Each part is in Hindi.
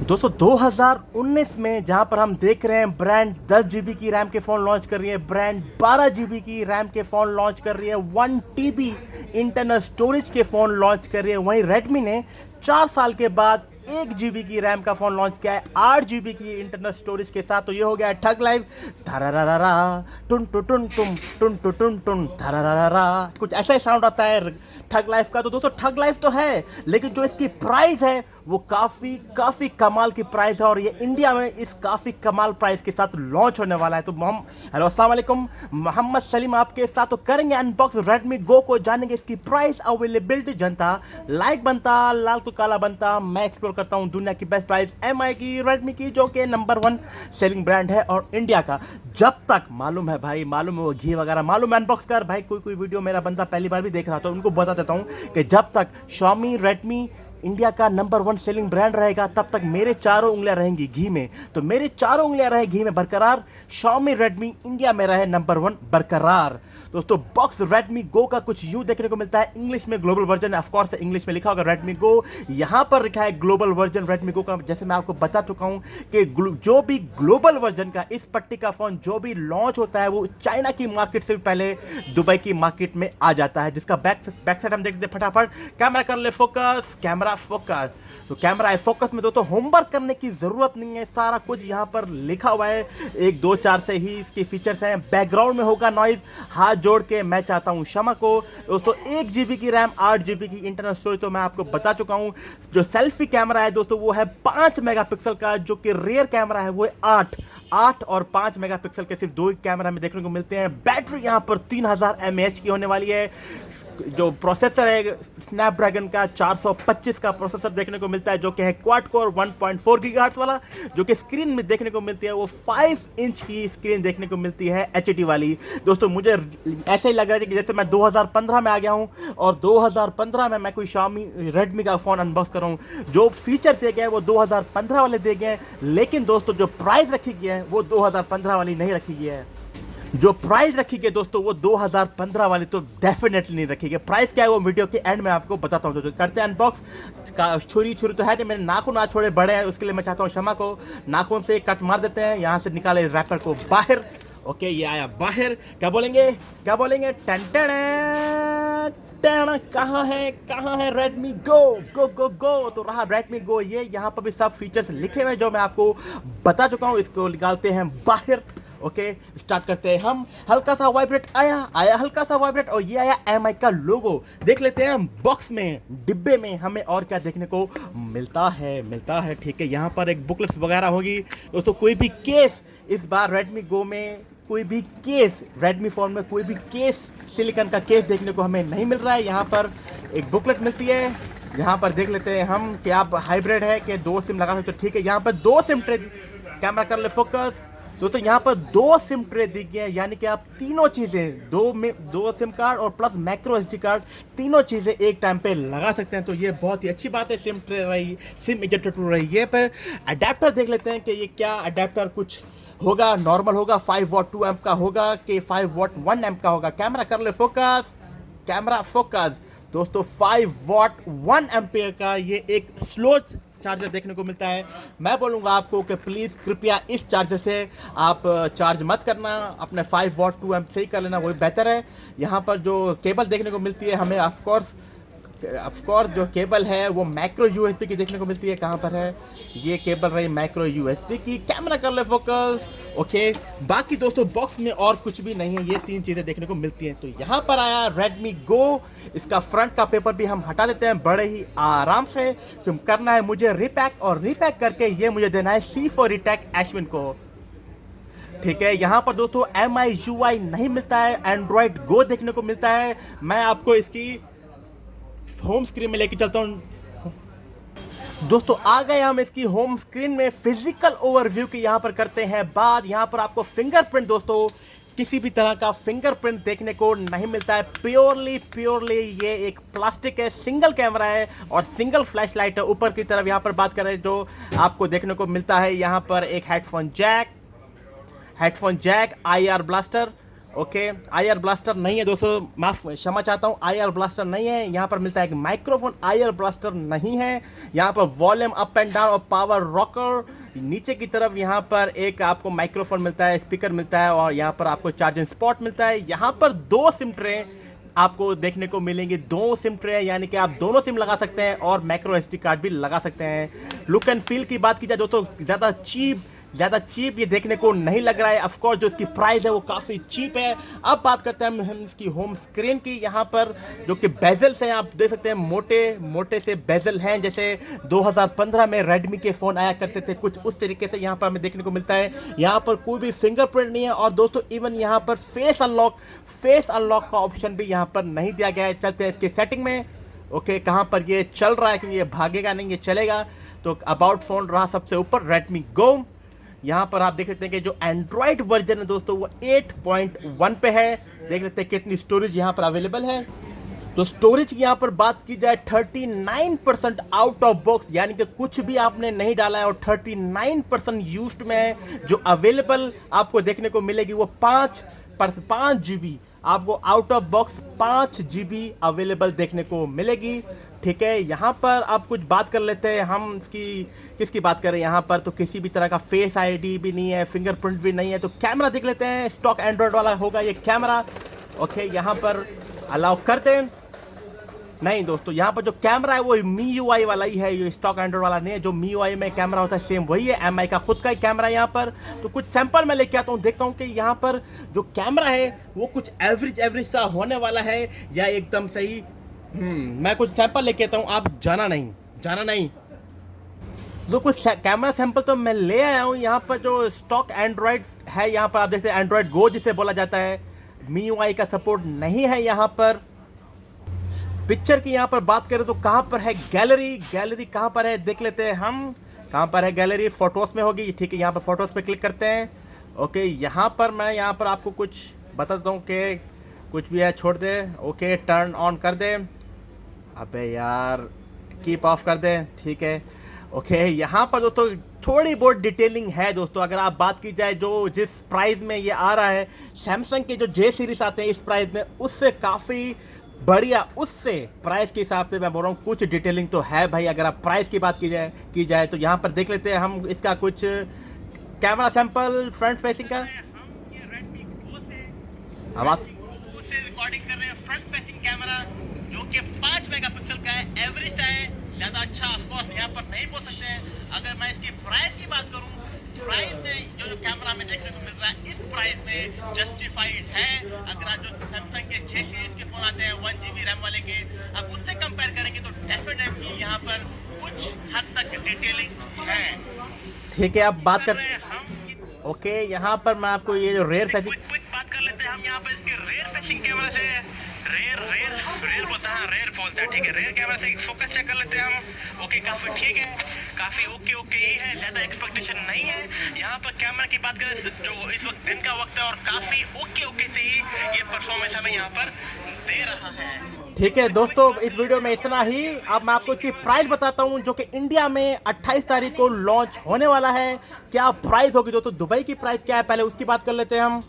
दोस्तों 2019 में जहां पर हम देख रहे हैं ब्रांड 10 जीबी की रैम के फ़ोन लॉन्च कर रही है, ब्रांड 12 जीबी की रैम के फ़ोन लॉन्च कर रही है, 1 टीबी इंटरनल स्टोरेज के फ़ोन लॉन्च कर रही है। वहीं रेडमी ने 4 साल के बाद 1 जीबी की रैम का फ़ोन लॉन्च किया है 8 जीबी की इंटरनल स्टोरेज के साथ। तो ये हो गया ठग लाइव धरारारा टुन टुन टुन टुन टुन टुन टुन टुन धरारारा, कुछ ऐसा ही साउंड आता है ठग लाइफ का। तो दोस्तों ठग लाइफ तो है, लेकिन जो इसकी प्राइस है वो काफ़ी कमाल की प्राइस है और ये इंडिया में इस काफ़ी कमाल प्राइस के साथ लॉन्च होने वाला है। तो हेलो अस्सलाम वालेकुम, मोहम्मद सलीम आपके साथ। तो करेंगे अनबॉक्स रेडमी गो को, जानेंगे इसकी प्राइस अवेलेबिलिटी। जनता लाइक बनता लाल तो काला बनता, मैं एक्सप्लोर करता हूँ दुनिया की बेस्ट प्राइस एमआई की, रेडमी की, जो कि नंबर 1 सेलिंग ब्रांड है और इंडिया का। जब तक मालूम है भाई, मालूम है वो घी वगैरह, मालूम है अनबॉक्स कर भाई। कोई वीडियो मेरा बंदा पहली बार भी देख रहा था, उनको बता देता हूं कि जब तक Xiaomi रेडमी इंडिया का नंबर 1 सेलिंग ब्रांड रहेगा तब तक मेरे चारों उंगलियां रहेंगी घी में। तो मेरे चारों उंगलियां रहे घी में बरकरार, Xiaomi रेडमी इंडिया में रहे नंबर 1 बरकरार। दोस्तों बॉक्स रेडमी गो का कुछ यूं देखने को मिलता है, इंग्लिश में global version, of course English में लिखा होगा रेडमी गो, यहां पर लिखा है ग्लोबल वर्जन रेडमी गो का। जैसे मैं आपको बता चुका हूं कि जो भी ग्लोबल वर्जन का इस पट्टी का फोन जो भी लॉन्च होता है वो चाइना की मार्केट से भी पहले दुबई की मार्केट में आ जाता है। जिसका बैक साइड हम देखते हैं फटाफट। कैमरा कर ले फोकस, कैमरा फोकस। तो कैमरा है फोकस में दोस्तों होमवर्क करने की जरूरत नहीं है, सारा कुछ यहां पर लिखा हुआ है। 1 2 4 से ही इसके फीचर्स हैं। बैकग्राउंड में होगा नॉइज, हाथ जोड़ के मैं चाहता हूं क्षमा को। दोस्तों 1 जीबी की रैम, 8 जीबी की इंटरनल स्टोरेज तो मैं आपको बता चुका हूं। जो सेल्फी कैमरा है दोस्तों वो है 5 मेगापिक्सल का, जो कि रियर कैमरा है वो है 8 और 5 मेगापिक्सल के सिर्फ 2 कैमरा में देखने को मिलते हैं। बैटरी यहां पर 3000 mAh की होने वाली है। जो प्रोसेसर है स्नैपड्रैगन का 425 का प्रोसेसर देखने को मिलता है, जो कि है क्वाड कोर 1.4 गीगाहर्ट्ज वाला। जो कि स्क्रीन में देखने को मिलती है वो 5 इंच की स्क्रीन देखने को मिलती है एचडी वाली। दोस्तों मुझे ऐसे ही लग रहा है कि जैसे मैं 2015 में आ गया हूं और 2015 में मैं कोई Xiaomi रेडमी का फोन अनबॉक्स कर रहा हूं। जो फीचर दिए गए वो 2015 वाले दिए गए, लेकिन दोस्तों जो प्राइस रखी गई है वो 2015 वाली नहीं रखी गई है। जो प्राइस रखी गई दोस्तों वो 2015 वाली तो डेफिनेटली नहीं रखी गई। प्राइस क्या है वो वीडियो के एंड में आपको बताता हूँ। तो करते हैं अनबॉक्स का। छुरी तो है नहीं, मेरे नाखून ना छोड़े बड़े हैं, उसके लिए मैं चाहता हूँ क्षमा को। नाखून से कट मार देते हैं, यहाँ से निकाले रैपर को बाहर। ओके ये आया बाहर। क्या बोलेंगे टन कहाँ है रेडमी गो गो गो गो। तो रहा रेडमी गो, ये यहाँ पर भी सब फीचर्स लिखे हुए हैं जो मैं आपको बता चुका हूँ। इसको निकालते हैं बाहर। ओके स्टार्ट करते हैं हम। हल्का सा वाइब्रेट आया हल्का सा वाइब्रेट, और ये आया एमआई का लोगो। देख लेते हैं बॉक्स में, डिब्बे में हमें और क्या देखने को मिलता है। ठीक है, यहाँ पर एक बुकलेट्स वगैरह होगी दोस्तों। कोई भी केस इस बार रेडमी गो में, कोई भी केस रेडमी फोन में, कोई भी केस सिलिकॉन का केस देखने को हमें नहीं मिल रहा है। यहाँ पर एक बुकलेट मिलती है। यहाँ पर देख लेते हैं हम कि आप हाइब्रिड है कि 2 सिम लगा सकते हो। ठीक है, यहाँ पर 2 सिम ट्रे, कैमरा कर ले फोकस। दोस्तों यहाँ पर 2 सिम ट्रे दी गई है, यानी कि आप तीनों चीज़ें 2 सिम कार्ड और प्लस माइक्रो एसडी कार्ड, तीनों चीज़ें एक टाइम पे लगा सकते हैं। तो ये बहुत ही अच्छी बात है। सिम ट्रे रही, सिम इजेक्टर टूल रही है। पर अडेप्टर देख लेते हैं कि ये क्या अडेप्टर कुछ होगा, नॉर्मल होगा, 5 वॉट 2 एम्प का होगा कि 5 वॉट 1 एम्प का होगा। कैमरा कर ले फोकस, कैमरा फोकस। दोस्तों 5 वॉट 1 एम्पियर का ये एक स्लो चार्जर देखने को मिलता है। मैं बोलूँगा आपको कि प्लीज़ कृपया इस चार्जर से आप चार्ज मत करना, अपने 5 वॉट 2 एम्प से ही कर लेना, वही बेहतर है। यहाँ पर जो केबल देखने को मिलती है हमें, ऑफकोर्स जो केबल है वो माइक्रो यूएसबी की देखने को मिलती है। कहाँ पर है ये केबल रही, माइक्रो यूएसबी की। कैमरा कर ले फोकस। ओके बाकी दोस्तों बॉक्स में और कुछ भी नहीं है, ये 3 चीज़ें देखने को मिलती हैं। तो यहाँ पर आया रेडमी गो। इसका फ्रंट का पेपर भी हम हटा देते हैं बड़े ही आराम से। क्यों करना है मुझे रिपैक, और रिपैक करके ये मुझे देना है C4 रिटैक एश्विन को। ठीक है, यहाँ पर दोस्तों MIUI नहीं मिलता है, एंड्रॉयड गो देखने को मिलता है। मैं आपको इसकी होम स्क्रीन में लेके चलता हूँ। दोस्तों आ गए हम इसकी होम स्क्रीन में। फिजिकल ओवरव्यू की यहाँ पर करते हैं बात। यहाँ पर आपको फिंगरप्रिंट, दोस्तों किसी भी तरह का फिंगरप्रिंट देखने को नहीं मिलता है। प्योरली ये एक प्लास्टिक है, सिंगल कैमरा है और सिंगल फ्लैश लाइट है। ऊपर की तरफ यहाँ पर बात करें जो आपको देखने को मिलता है, यहाँ पर एक headphone jack, IR blaster. Okay, IR blaster नहीं है दोस्तों, माफ क्षमा चाहता हूँ, आईआर ब्लास्टर नहीं है। यहाँ पर मिलता है एक माइक्रोफोन, आईआर ब्लास्टर नहीं है। यहाँ पर वॉल्यूम अप एंड डाउन और पावर रॉकर, नीचे की तरफ यहाँ पर एक आपको माइक्रोफोन मिलता है, स्पीकर मिलता है और यहाँ पर आपको चार्जिंग स्पॉट मिलता है। यहाँ पर 2 सिम ट्रे आपको देखने को मिलेंगे, 2 सिम ट्रे, यानी कि आप दोनों सिम लगा सकते हैं और माइक्रो एसडी कार्ड भी लगा सकते हैं। लुक एंड फील की बात की जाए दोस्तों, ज़्यादा चीप ये देखने को नहीं लग रहा है। ऑफ कोर्स जो इसकी प्राइस है वो काफ़ी चीप है। अब बात करते हैं हम इसकी होम स्क्रीन की। यहाँ पर जो कि बेजल्स हैं आप देख सकते हैं, मोटे से बेजल हैं, जैसे 2015 में रेडमी के फ़ोन आया करते थे, कुछ उस तरीके से यहाँ पर हमें देखने को मिलता है। यहाँ पर कोई भी फिंगरप्रिंट नहीं है और दोस्तों इवन यहाँ पर फेस अनलॉक का ऑप्शन भी यहाँ पर नहीं दिया गया है। चलते हैं इसके सेटिंग में। ओके, कहाँ पर ये चल रहा है, क्योंकि ये भागेगा नहीं, ये चलेगा। तो अबाउट फ़ोन रहा सबसे ऊपर, रेडमी गो। यहाँ पर आप देख सकते हैं कि जो एंड्रॉयड वर्जन है दोस्तों वो 8.1 पे है। देख लेते हैं कितनी स्टोरेज यहाँ पर अवेलेबल है। तो स्टोरेज की यहाँ पर बात की जाए 39% आउट ऑफ बॉक्स, यानी कि कुछ भी आपने नहीं डाला है और 39% यूज्ड में है। जो अवेलेबल आपको देखने को मिलेगी वो 5 GB आपको out of box 5 GB available देखने को मिलेगी। ठीक है, यहाँ पर आप कुछ बात कर लेते हैं हम किसकी बात करें। यहाँ पर तो किसी भी तरह का फेस आईडी भी नहीं है, फिंगरप्रिंट भी नहीं है। तो कैमरा देख लेते हैं, स्टॉक एंड्रॉयड वाला होगा ये कैमरा। ओके, यहाँ पर अलाउ करते हैं। नहीं दोस्तों, यहाँ पर जो कैमरा है वो MIUI वाला ही है, ये स्टॉक एंड्रॉयड वाला नहीं है। जो MIUI में कैमरा होता है सेम वही है, MI का खुद का ही कैमरा है यहाँ पर। तो कुछ सैंपल मैं लेके आता हूँ, देखता हूँ कि यहाँ पर जो कैमरा है वो कुछ एवरेज सा होने वाला है या एकदम सही। मैं कुछ सैंपल लेके आता हूँ, आप जाना नहीं। तो कुछ कैमरा सैंपल तो मैं ले आया हूँ। यहाँ पर जो स्टॉक एंड्रॉयड है, यहाँ पर आप देखते हैं एंड्रॉयड गो जिसे बोला जाता है, MIUI का सपोर्ट नहीं है यहाँ पर। पिक्चर की यहाँ पर बात करें तो कहाँ पर है गैलरी कहाँ पर है देख लेते हैं हम। कहाँ पर है गैलरी, फोटोज़ में होगी। ठीक है, यहाँ पर फोटोज़ पे क्लिक करते हैं। ओके, यहाँ पर मैं आपको कुछ बताता हूँ कि कुछ भी है छोड़ दे। ओके, टर्न ऑन कर दे, अबे यार कीप ऑफ कर दे। ठीक है, ओके, यहाँ पर दोस्तों थोड़ी बहुत डिटेलिंग है दोस्तों। अगर आप बात की जाए जिस प्राइस में ये आ रहा है, सैमसंग के जो J सीरीज आते हैं इस प्राइस में, उससे काफ़ी बढ़िया, उससे प्राइस के हिसाब से मैं बोल रहा हूँ कुछ डिटेलिंग तो है भाई। अगर आप प्राइस की बात की जाए तो यहाँ पर देख लेते हैं हम इसका कुछ कैमरा सैंपल फ्रंट फेसिंग का। आवाज़ रिकॉर्डिंग कर रहे हैं, फ्रंट फेसिंग कैमरा जो कि 5 मेगापिक्सल का है, एवरेज है, ज़्यादा अच्छा ऑफकोर्स यहाँ पर नहीं बोल सकते हैं। अगर मैं इसकी प्राइस की बात करूँ, प्राइस में जो कैमरा में देखने को मिल रहा है इस प्राइस में जस्टिफाइड है। अगर आप जो सैमसंग के J सीरीज के फोन आते हैं 1 GB रैम वाले के, अब उससे कंपेयर करेंगे तो डेफिनेटली यहाँ पर कुछ हद तक डिटेलिंग है। ठीक है, अब बात कर ओके, यहाँ पर मैं आपको ये जो रेयर फेसिंग बात कर लेते हैं हम। यहाँ पर इसके रेयर फेसिंग कैमरा से रेयर बोलता है। ठीक है, रेयर कैमरा से फोकस चेक कर लेते हैं हम। ओके, काफी ठीक है, काफी ओके ही है, ज्यादा एक्सपेक्टेशन नहीं है। यहाँ पर कैमरा की बात करें जो इस वक्त दिन का वक्त है और काफी ओके से ही ये परफॉर्मेंस हमें यहाँ पर दे रहा है। ठीक है दोस्तों, इस वीडियो में इतना ही। अब मैं आपको इसकी प्राइस बताता हूँ जो कि इंडिया में 28 तारीख को लॉन्च होने वाला है। क्या प्राइस होगी दोस्तों, दुबई की प्राइस क्या है पहले उसकी बात कर लेते हैं हम।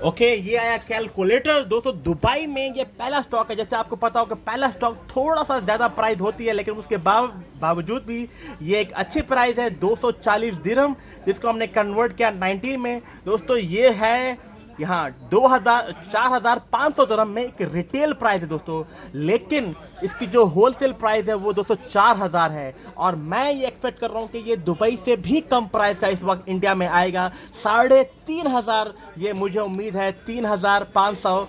ओके, ये आया कैलकुलेटर दोस्तों। दुबई में ये पहला स्टॉक है। जैसे आपको पता हो कि पहला स्टॉक थोड़ा सा ज़्यादा प्राइस होती है, लेकिन उसके बावजूद भी ये एक अच्छी प्राइस है, 240 दिरहम, जिसको हमने कन्वर्ट किया 19 में दोस्तों। ये है यहाँ 4,500 दिरहम में एक रिटेल प्राइस है दोस्तों, लेकिन इसकी जो होलसेल प्राइस है वो दोस्तों 4,000 है। और मैं ये एक्सपेक्ट कर रहा हूँ कि ये दुबई से भी कम प्राइस का इस वक्त इंडिया में आएगा, 3,500। ये मुझे उम्मीद है 3,500,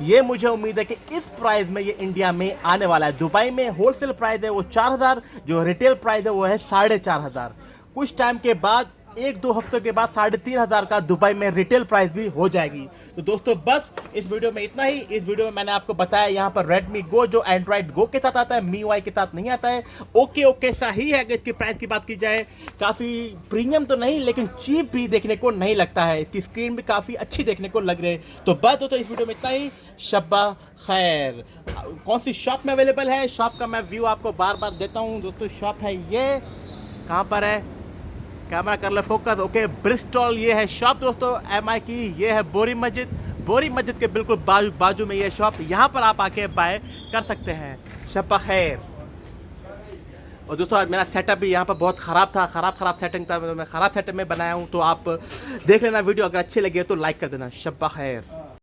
ये मुझे उम्मीद है कि इस प्राइस में ये इंडिया में आने वाला है। दुबई में होलसेल प्राइस है वो 4,000, जो रिटेल प्राइस है वो है 4,500। कुछ टाइम के बाद 1-2 हफ्तों के बाद 3,500 का दुबई में रिटेल प्राइस भी हो जाएगी। तो दोस्तों बस इस वीडियो में इतना ही। इस वीडियो में मैंने आपको बताया यहाँ पर रेडमी गो जो एंड्रॉयड गो के साथ आता है, MIUI के साथ नहीं आता है। ओके सा ही है। अगर इसकी प्राइस की बात की जाए, काफ़ी प्रीमियम तो नहीं लेकिन चीप भी देखने को नहीं लगता है। इसकी स्क्रीन भी काफ़ी अच्छी देखने को लग रही है। तो बस दोस्तों इस वीडियो में इतना ही। शब्बा खैर। कौन सी शॉप में अवेलेबल है, शॉप का मैं व्यू आपको बार बार देता हूँ दोस्तों। शॉप है ये, कहाँ पर है, कैमरा कर ले फोकस। ओके, ब्रिस्टॉल ये है शॉप दोस्तों MI की। ये है बोरी मस्जिद, बोरी मस्जिद के बिल्कुल बाजू में ये शॉप, यहाँ पर आप आके बाय कर सकते हैं। शब खैर। और दोस्तों आज मेरा सेटअप भी यहाँ पर बहुत ख़राब था, ख़राब सेटिंग था, मैं ख़राब सेटअप में बनाया हूँ, तो आप देख लेना वीडियो, अगर अच्छी लगी तो लाइक कर देना। शब खैर।